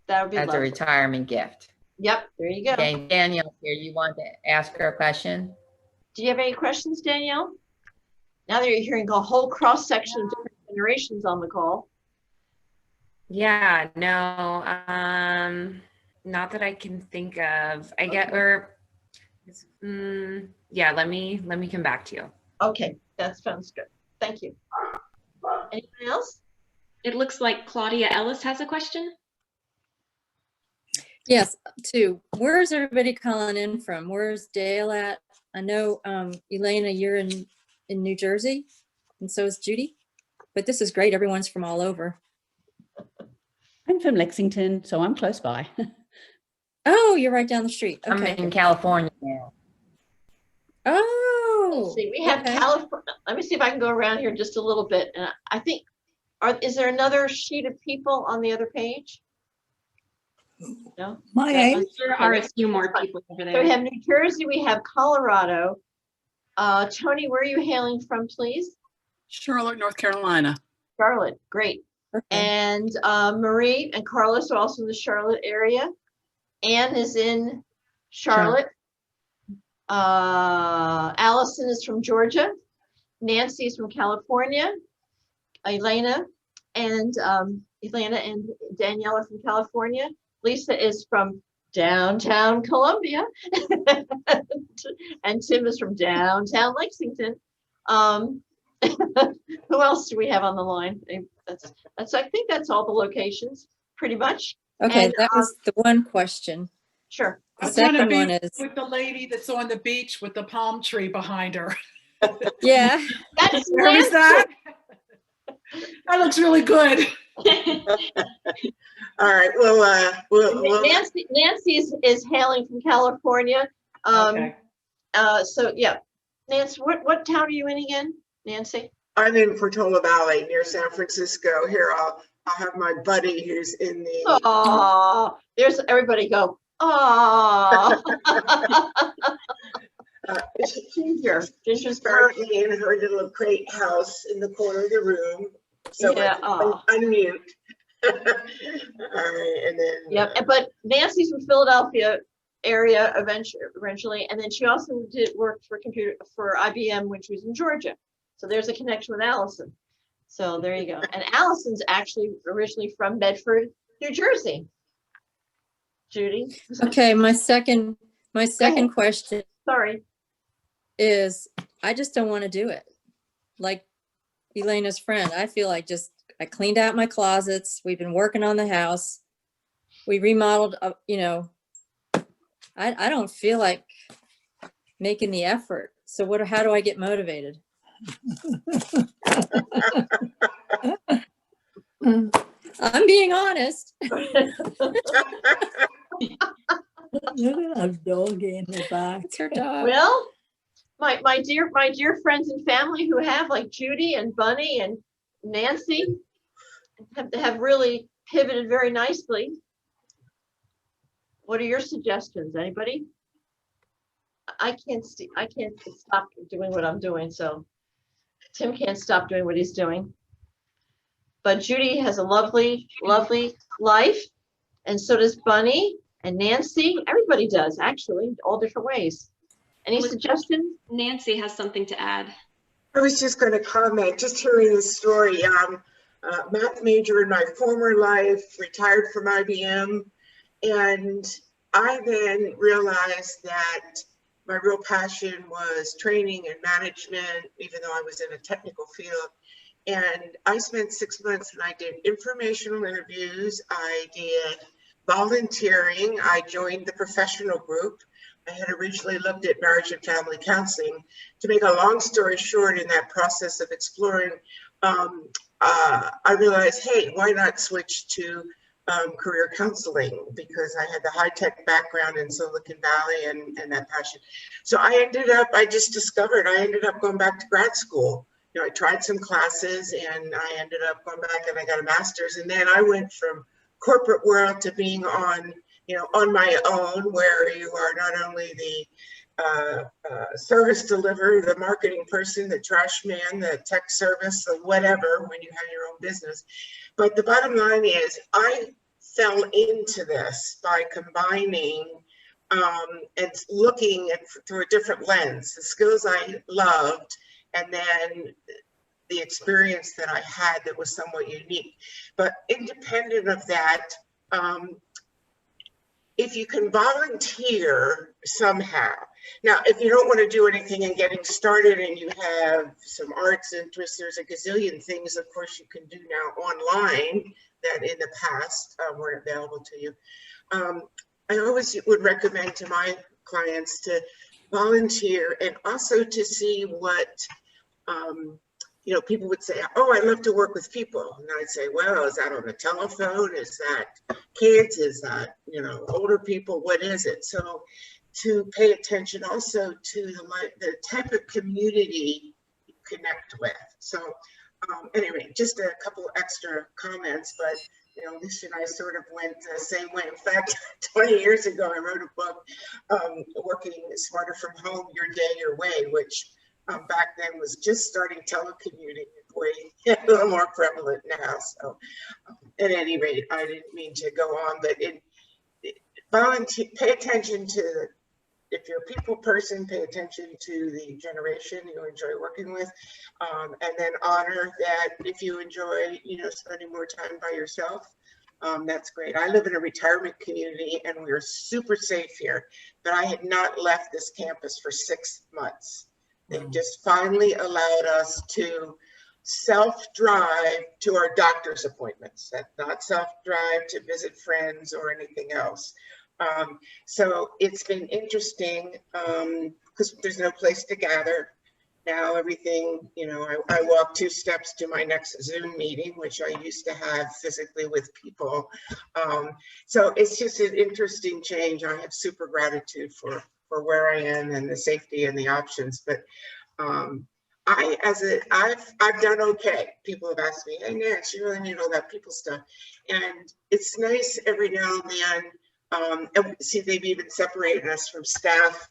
that would be
as a
lovely.
retirement gift.
Yep, there you go.
Okay, Danielle here, you want to ask her a question?
Do you have any questions, Danielle? Now that you're hearing a whole cross section of different generations on the call.
Yeah, no, not that I can think of. I get, yeah, let me come back to you.
Okay, that sounds good. Thank you. Anyone else?
It looks like Claudia Ellis has a question.
Yes, two. Where's everybody calling in from? Where's Dale at? I know, Elena, you're in New Jersey, and so is Judy. But this is great. Everyone's from all over.
I'm from Lexington, so I'm close by.
Oh, you're right down the street.
I'm
Okay.
in California now.
Oh.
Let's see, we have
okay.
California. Let me see if I can go around here just a little bit. And I think, is there another sheet of people on the other page? No?
My
Okay,
name?
There are a few more people over
So
there.
we have New Jersey, we have Colorado. Tony, where are you hailing from, please?
Charlotte, North Carolina.
Charlotte, great. And Marie and Carlos are also in the Charlotte area. Anne is in Charlotte. Allison is from Georgia. Nancy is from California. Elena and Danielle are from California. Lisa is from downtown Columbia. And Tim is from downtown Lexington. Who else do we have on the line? I think that's all the locations, pretty much.
Okay,
And,
that was the one question.
Sure.
The second one is
with the lady that's on the beach with the palm tree behind her.
yeah.
That's
Where is that? That looks really good.
All right. Well,
Nancy is hailing from California.
Okay.
So yeah, Nancy, what town are you in again, Nancy?
I'm in Portola Valley near San Francisco. Here, I'll have my buddy who's in the.
Oh, there's everybody go. Oh.
Ginger's currently in her little crate house in the corner of the room. So
yeah,
unmute. All right, and then.
Yep, but Nancy's from Philadelphia area eventually, and then she also did work for IBM when she was in Georgia. So there's a connection with Allison. So there you go. And Allison's actually originally from Bedford, New Jersey. Judy.
Okay, my second question.
Sorry.
Is I just don't want to do it. Like Elena's friend, I feel like I cleaned out my closets. We've been working on the house. We remodeled, I don't feel like making the effort. So how do I get motivated? I'm being honest.
Look at that dog in the back.
It's her dog.
Well, my dear friends and family who have like Judy and Bunny and Nancy have really pivoted very nicely. What are your suggestions? Anybody? I can't stop doing what I'm doing, so Tim can't stop doing what he's doing. But Judy has a lovely, lovely life, and so does Bunny and Nancy. Everybody does, actually, all different ways. Any suggestions?
Nancy has something to add.
I was just going to comment, just hearing the story. Math major in my former life, retired from IBM, and I then realized that my real passion was training and management, even though I was in a technical field. And I spent 6 months and I did informational interviews. I did volunteering. I joined the professional group. I had originally looked at marriage and family counseling. To make a long story short, in that process of exploring, I realized, hey, why not switch to career counseling, because I had the high-tech background in Silicon Valley and that passion. So I ended up going back to grad school. You know, I tried some classes and I ended up going back and I got a master's. And then I went from corporate world to being on my own, where you are not only service deliverer, the marketing person, the trash man, the tech service, or whatever, when you have your own business. But the bottom line is, I fell into this by combining and looking at through a different lens, the skills I loved, and then the experience that I had that was somewhat unique. But independent of that, if you can volunteer somehow. Now, if you don't want to do anything in getting started and you have some arts interests, there's a gazillion things, of course, you can do now online that in the past weren't available to you. I always would recommend to my clients to volunteer and also to see what, you know, people would say, oh, I love to work with people. And I'd say, well, is that on the telephone? Is that kids? Is that, you know, older people? What is it? So to pay attention also to the type of community you connect with. So anyway, just a couple extra comments, but you know, Alysia and I sort of went the same way. In fact, 20 years ago, I wrote a book, Working Smarter from Home, Your Day, Your Way, which back then was just starting telecommuting, way a little more prevalent now. So at any rate, I didn't mean to go on, but volunteer, pay attention to, if you're a people person, pay attention to the generation you enjoy working with, and then honor that if you enjoy, you know, spending more time by yourself, that's great. I live in a retirement community and we're super safe here, but I had not left this campus for 6 months. They just finally allowed us to self-drive to our doctor's appointments, not self-drive to visit friends or anything else. So it's been interesting because there's no place to gather. Now everything, you know, I walk 2 steps to my next Zoom meeting, which I used to have physically with people. So it's just an interesting change. I have super gratitude for where I am and the safety and the options. But I've done okay. People have asked me, hey, Nance, you really need all that people stuff. And it's nice every now and then. And see, they've even separated us from staff.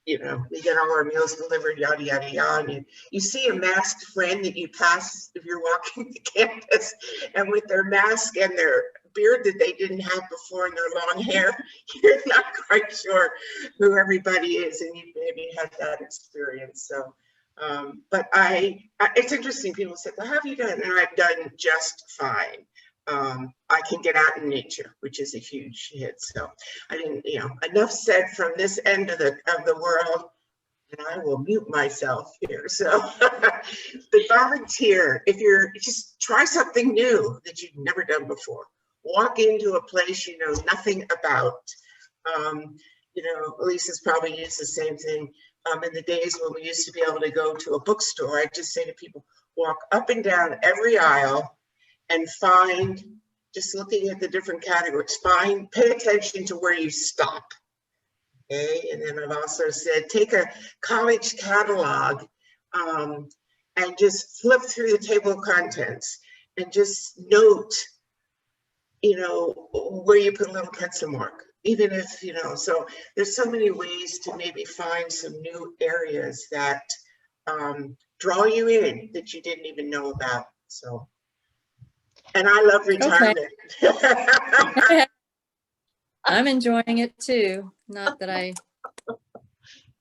You know, we get all our meals delivered, yada, yada, yada. And you see a masked friend that you pass if you're walking the campus, and with their mask and their beard that they didn't have before and their long hair, you're not quite sure who everybody is, and you maybe had that experience. So, but it's interesting. People say, well, how have you done? And I've done just fine. I can get out in nature, which is a huge hit. So I didn't, you know, enough said from this end of the world, and I will mute myself here. So the volunteer, if you're, just try something new that you've never done before. Walk into a place you know nothing about. You know, Alyssa's probably used the same thing. In the days when we used to be able to go to a bookstore, I just say to people, walk up and down every aisle and find, just looking at the different categories, pay attention to where you stop. Okay, and then I've also said, take a college catalog and just flip through the table of contents and just note, you know, where you put a little pencil mark, even if, you know, so there's so many ways to maybe find some new areas that draw you in that you didn't even know about. So. And I love retirement.
Okay. I'm enjoying it too. Not that I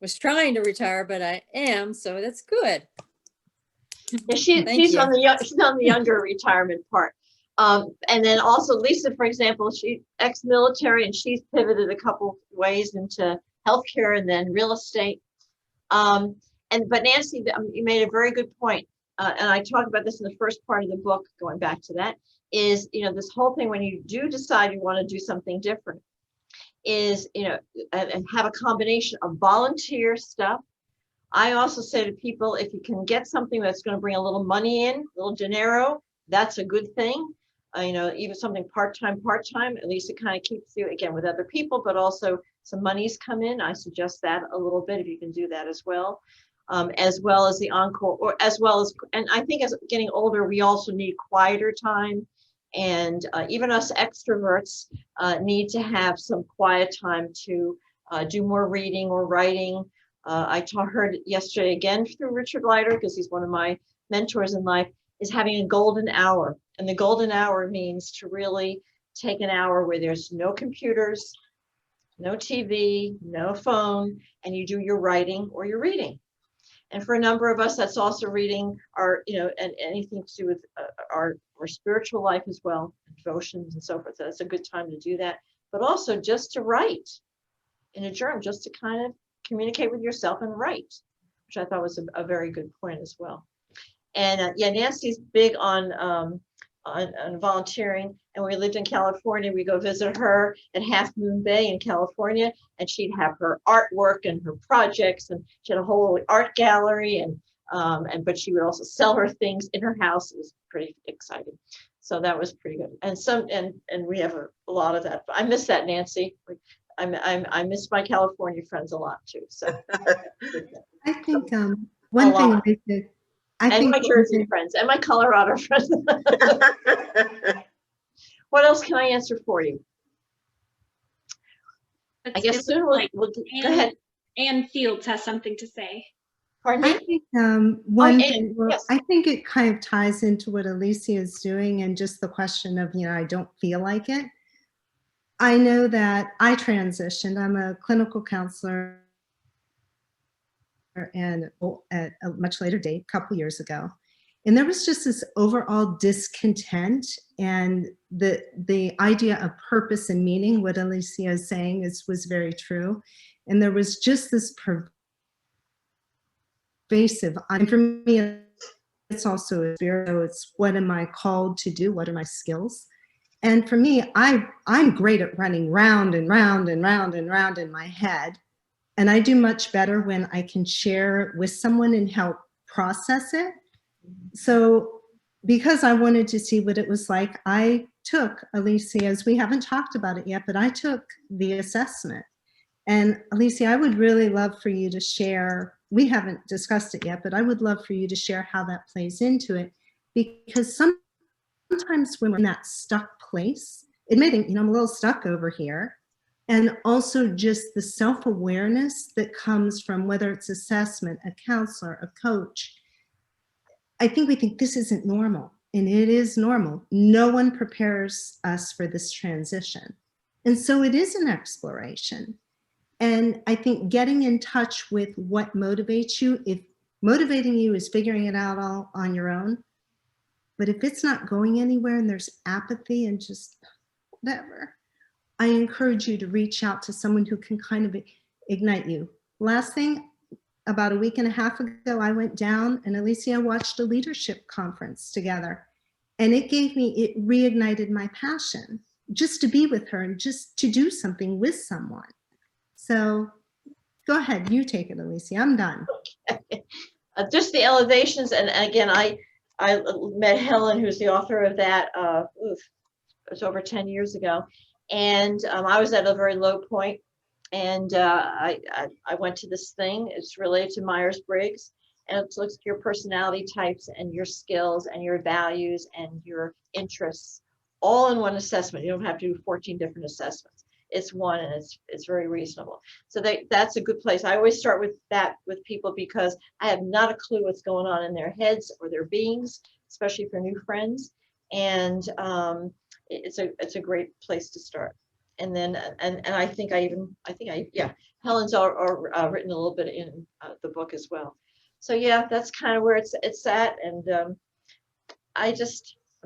was trying to retire, but I am, so that's good.
Yeah, she's on the younger retirement part. And then also Lisa, for example, she's ex-military and she's pivoted a couple ways into healthcare and then real estate. But Nancy, you made a very good point. And I talk about this in the first part of the book, going back to that, is, you know, this whole thing when you do decide you want to do something different is, you know, and have a combination of volunteer stuff. I also say to people, if you can get something that's going to bring a little money in, a little dinero, that's a good thing. You know, even something part-time, at least it kind of keeps you, again, with other people, but also some monies come in. I suggest that a little bit, if you can do that as well. As well as the encore, or as well as, and I think as getting older, we also need quieter time. And even us extroverts need to have some quiet time to do more reading or writing. I taught her yesterday again through Richard Leiter, because he's one of my mentors in life, is having a golden hour. And the golden hour means to really take an hour where there's no computers, no TV, no phone, and you do your writing or your reading. And for a number of us, that's also reading our, and anything to do with our spiritual life as well, devotions and so forth. So that's a good time to do that. But also just to write in a journal, just to kind of communicate with yourself and write, which I thought was a very good point as well. And yeah, Nancy's big on volunteering. And when we lived in California, we go visit her at Half Moon Bay in California, and she'd have her artwork and her projects, and she had a whole art gallery, but she would also sell her things in her house. It was pretty exciting. So that was pretty good. And we have a lot of that. But I miss that, Nancy. I miss my California friends a lot too. So
I think one thing we could,
and my Jersey friends and my Colorado friends. What else can I answer for you? I guess soon we'll go ahead.
Ann Fields has something to say.
Pardon me?
I think one thing,
yes.
I think it kind of ties into what Alysia is doing, and just the question of, I don't feel like it. I know that I transitioned. I'm a clinical counselor, and at a much later date, a couple years ago. And there was just this overall discontent, and the idea of purpose and meaning, what Alysia is saying was very true. And there was just this pervasive, and for me, it's also a spirit. So it's, what am I called to do? What are my skills? And for me, I'm great at running round and round and round and round in my head. And I do much better when I can share with someone and help process it. So because I wanted to see what it was like, I took Alysia's, we haven't talked about it yet, but I took the assessment. And Alysia, I would really love for you to share, we haven't discussed it yet, but I would love for you to share how that plays into it. Because sometimes when we're in that stuck place, admitting, I'm a little stuck over here, and also just the self-awareness that comes from whether it's assessment, a counselor, a coach. I think we think this isn't normal, and it is normal. No one prepares us for this transition. And so it is an exploration. And I think getting in touch with what motivates you, if motivating you is figuring it out all on your own, but if it's not going anywhere and there's apathy and just whatever, I encourage you to reach out to someone who can kind of ignite you. Last thing, about a week and a half ago, I went down and Alysia watched a leadership conference together. And it reignited my passion just to be with her and just to do something with someone. So go ahead, you take it, Alysia, I'm done.
Okay. Just the elevations, and again, I met Helen, who's the author of that, it was over 10 years ago. And I was at a very low point. And I went to this thing. It's related to Myers-Briggs, and it looks at your personality types and your skills and your values and your interests all in one assessment. You don't have to do 14 different assessments. It's one, and it's very reasonable. So that's a good place. I always start with that with people, because I have not a clue what's going on in their heads or their beings, especially for new friends. And it's a great place to start. And then, and I think Helen's written a little bit in the book as well. So yeah, that's kind of where it's at. And I'm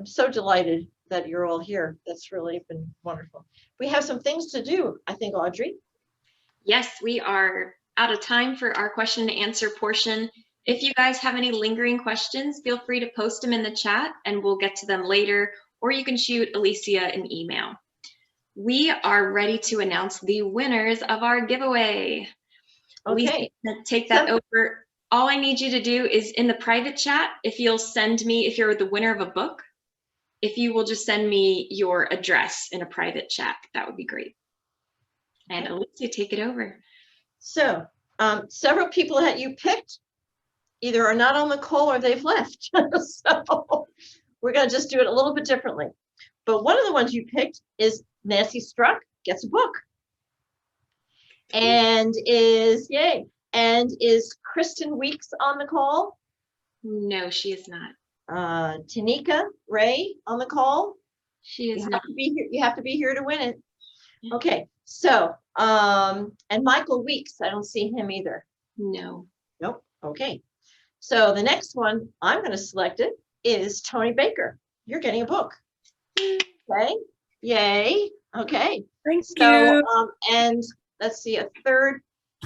so delighted that you're all here. That's really been wonderful. We have some things to do, I think, Audrey.
Yes, we are out of time for our question and answer portion. If you guys have any lingering questions, feel free to post them in the chat and we'll get to them later, or you can shoot Alysia an email. We are ready to announce the winners of our giveaway.
Okay.
Alysia, take that over. All I need you to do is in the private chat, if you'll send me, if you're the winner of a book, if you will just send me your address in a private chat, that would be great. And Alysia, take it over.
So several people that you picked either are not on the call or they've left. So we're going to just do it a little bit differently. But one of the ones you picked is Nancy Struck gets a book. And is Kristen Weeks on the call?
No, she is not.
Tanika Ray on the call?
She is
You
not.
have to be here. You have to be here to win it. Okay, so and Michael Weeks, I don't see him either.
No.
Nope. Okay. So the next one I'm going to select it is Tony Baker. You're getting a book. Okay. Yay. Okay.
Thank
So
you.
and let's see, a third.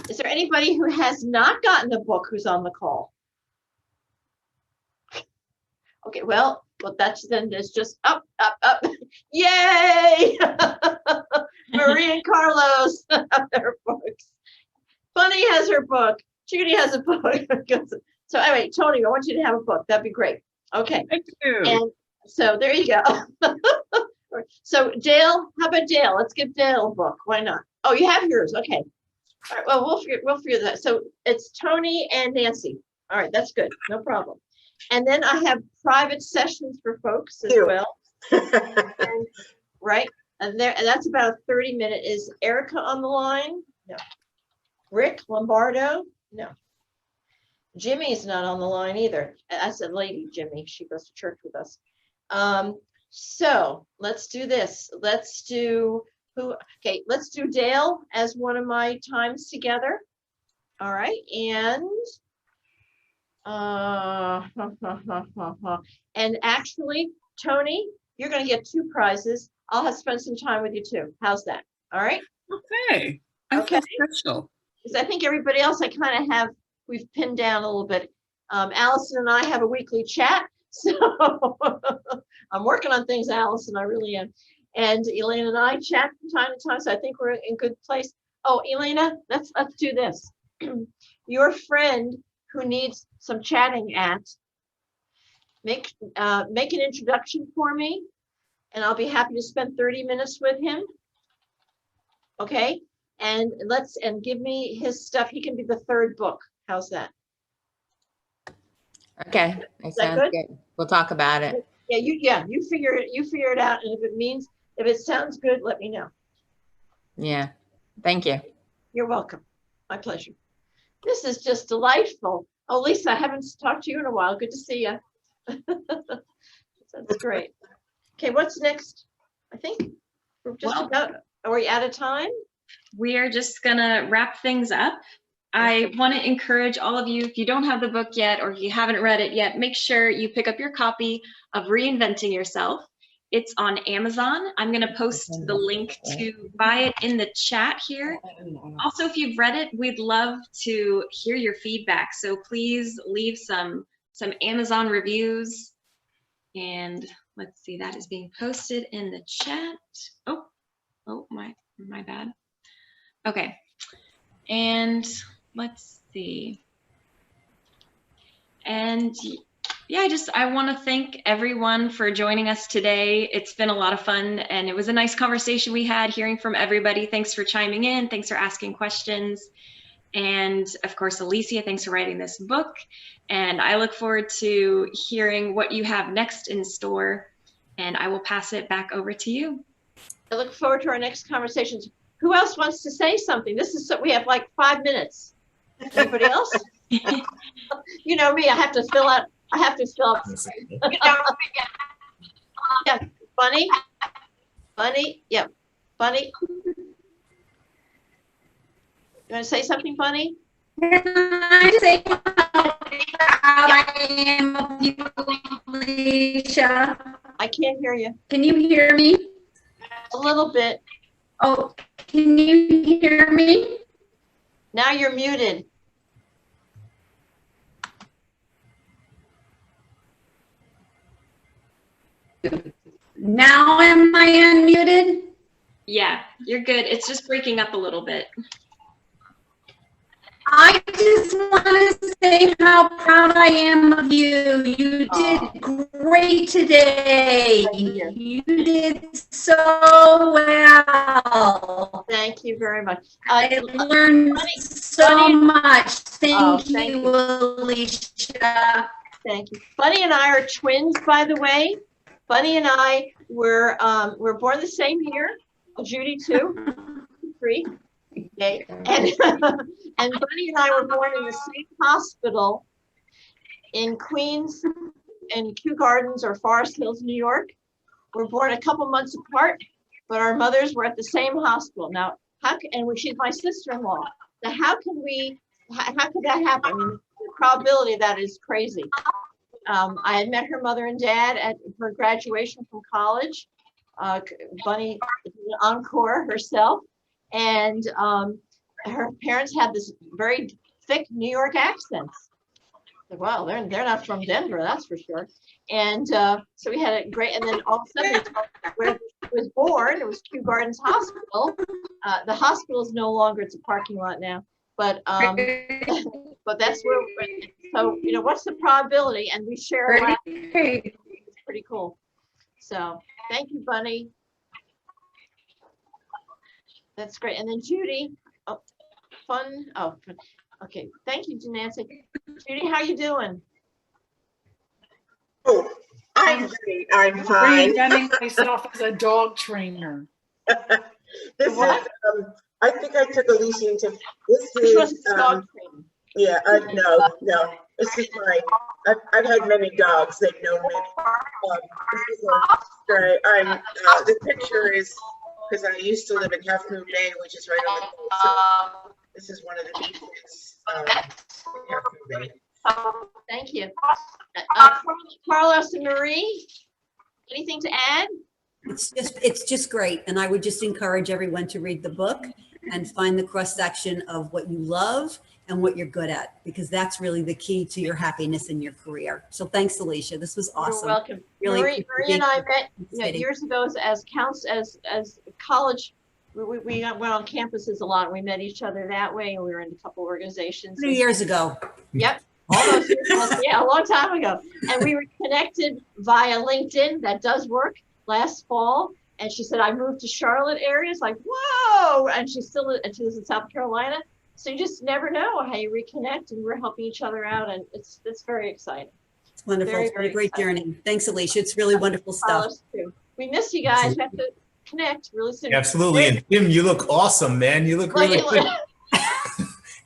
Is there anybody who has not gotten a book who's on the call? Okay, well, that's then there's just up. Yay! Marie and Carlos have their books. Bunny has her book. Judy has a book. So anyway, Tony, I want you to have a book. That'd be great. Okay.
Thank you.
And so there you go. So Dale, how about Dale? Let's give Dale a book. Why not? Oh, you have yours. Okay. All right. Well, we'll figure that. So it's Tony and Nancy. All right, that's good. No problem. And then I have private sessions for folks as well. And, right. And that's about a 30-minute. Is Erica on the line? No. Rick Lombardo? No. Jimmy is not on the line either. I said lady Jimmy. She goes to church with us. So let's do this. Let's do let's do Dale as one of my times together. All right. And actually, Tony, you're going to get 2 prizes. I'll have to spend some time with you too. How's that? All right.
Okay. I feel special.
Because I think everybody else I kind of have, we've pinned down a little bit. Allison and I have a weekly chat. So I'm working on things, Allison, I really am. And Elena and I chat from time to time. So I think we're in good place. Oh, Elena, let's do this. Your friend who needs some chatting at, make an introduction for me, and I'll be happy to spend 30 minutes with him. Okay, and give me his stuff. He can be the 3rd book. How's that?
Okay, that sounds good. We'll talk about it.
Yeah, you figure it out, and if it sounds good, let me know.
Yeah, thank you.
You're welcome. My pleasure. This is just delightful. Oh, Lisa, I haven't talked to you in a while. Good to see you. That's great. Okay, what's next? I think we're just about, are we out of time?
We are just gonna wrap things up. I want to encourage all of you, if you don't have the book yet or you haven't read it yet, make sure you pick up your copy of Reinventing Yourself. It's on Amazon. I'm going to post the link to buy it in the chat here. Also, if you've read it, we'd love to hear your feedback. So please leave some Amazon reviews. And let's see, that is being posted in the chat. Oh, my bad. Okay. And let's see. And yeah, I want to thank everyone for joining us today. It's been a lot of fun, and it was a nice conversation we had, hearing from everybody. Thanks for chiming in. Thanks for asking questions. And of course, Alysia, thanks for writing this book. And I look forward to hearing what you have next in store. And I will pass it back over to you.
I look forward to our next conversations. Who else wants to say something? We have like 5 minutes. Anybody else? You know me, I have to fill out. Yeah, Bunny, yeah, Bunny. You want to say something, Bunny?
Can I say how I am of you, Alysia?
I can't hear you.
Can you hear me?
A little bit.
Oh, can you hear me?
Now you're muted.
Now am I unmuted?
Yeah, you're good. It's just breaking up a little bit.
I just want to say how proud I am of you. You did great today. You did so well.
Thank you very much.
I learned so much. Thank you, Alysia.
Thank you. Bunny and I are twins, by the way. Bunny and I were born the same year. Judy too. 3. Okay. And, and Bunny and I were born in the same hospital in Queens, in Kew Gardens or Forest Hills, New York. We're born a couple months apart, but our mothers were at the same hospital. Now, she's my sister-in-law. Now, how could that happen? I mean, the probability of that is crazy. I had met her mother and dad at her graduation from college. Bunny did an encore herself, and her parents had this very thick New York accents. Like, wow, they're not from Denver, that's for sure. And so we had a great, and then all of a sudden, where she was born, it was Kew Gardens Hospital. The hospital is no longer; it's a parking lot now. But but that's where. So what's the probability? And we share a lot. It's pretty cool. So thank you, Bunny. That's great. And then Judy, fun. Okay. Thank you, Nancy. Judy, how you doing?
Oh, I'm great. I'm fine.
Reinventing myself as a dog trainer.
This is. I think I took Alysia into this is. Yeah. No. This is I've had many dogs. They've known me. This is great. The picture is because I used to live in Half Moon Bay, which is right on the coast. So this is one of the beaches in Half Moon Bay.
Thank you. Carlos and Marie, anything to add?
It's just great. And I would just encourage everyone to read the book and find the cross section of what you love and what you're good at, because that's really the key to your happiness in your career. So thanks, Alysia. This was awesome.
You're welcome.
Really
Marie and I met years ago as college. We went on campuses a lot. And we met each other that way, and we were in a couple organizations.
2 years ago.
Yep. Almost, yeah, a long time ago. And we were connected via LinkedIn. That does work. Last fall. And she said, I moved to Charlotte area. It's like, whoa. And she lives in South Carolina. So you just never know how you reconnect, and we're helping each other out. And it's very exciting.
It's wonderful. It's been a great journey. Thanks, Alysia. It's really wonderful stuff.
We miss you guys. We have to connect really soon.
Absolutely. And Tim, you look awesome, man. You look really good.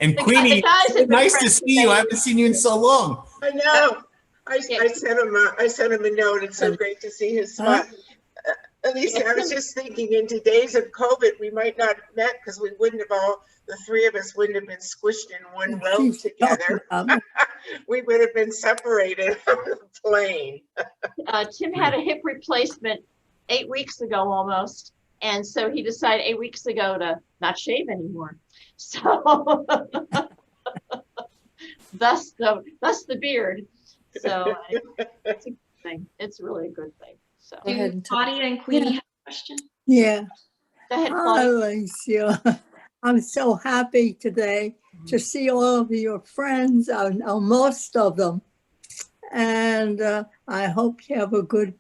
And Queenie, nice to see you. I haven't seen you in so long.
I know. I sent him a note. It's so great to see his smile. Alysia, I was just thinking in today's of COVID, we might not have met because we wouldn't have the three of us wouldn't have been squished in one row together. We would have been separated on the plane.
Tim had a hip replacement 8 weeks ago almost. And so he decided 8 weeks ago to not shave anymore. So thus the beard. So it's a good thing. It's really a good thing. So
Claudia and Queenie have a question.
Yeah.
Go ahead,
Hi, Alysia. I'm so happy today to see all of your friends. I know most of them. And I hope you have a good,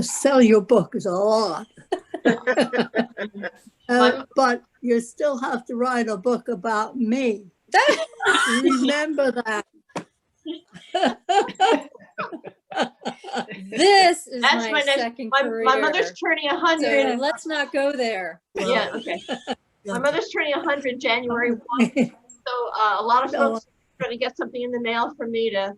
sell your book is a lot. But you still have to write a book about me. Remember that.
This is
That's
my second career.
My mother's turning 100.
So let's not go there.
Yeah, okay. My mother's turning 100 January 1. So a lot of folks are going to get something in the mail from me to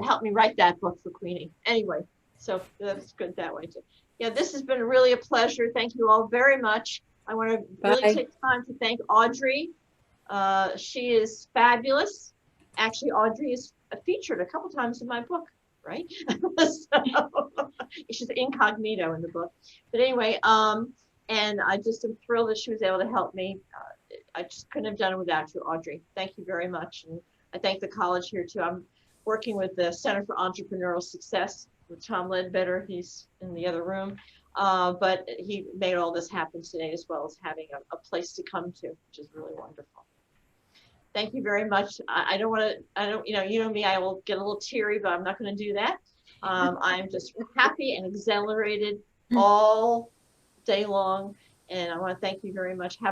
help me write that book for Queenie. Anyway, so that's good that way too. Yeah, this has been really a pleasure. Thank you all very much. I want to really take time to thank Audrey. She is fabulous. Actually, Audrey is featured a couple times in my book, right? So, she's incognito in the book. But anyway, and I just am thrilled that she was able to help me. I just couldn't have done it without you, Audrey. Thank you very much. And I thank the college here too. I'm working with the Center for Entrepreneurial Success with Tom Ledbetter. He's in the other room. But he made all this happen today, as well as having a place to come to, which is really wonderful. Thank you very much. I don't want to, you know me, I will get a little teary, but I'm not going to do that. I'm just happy and exhilarated all day long. And I want to thank you very much.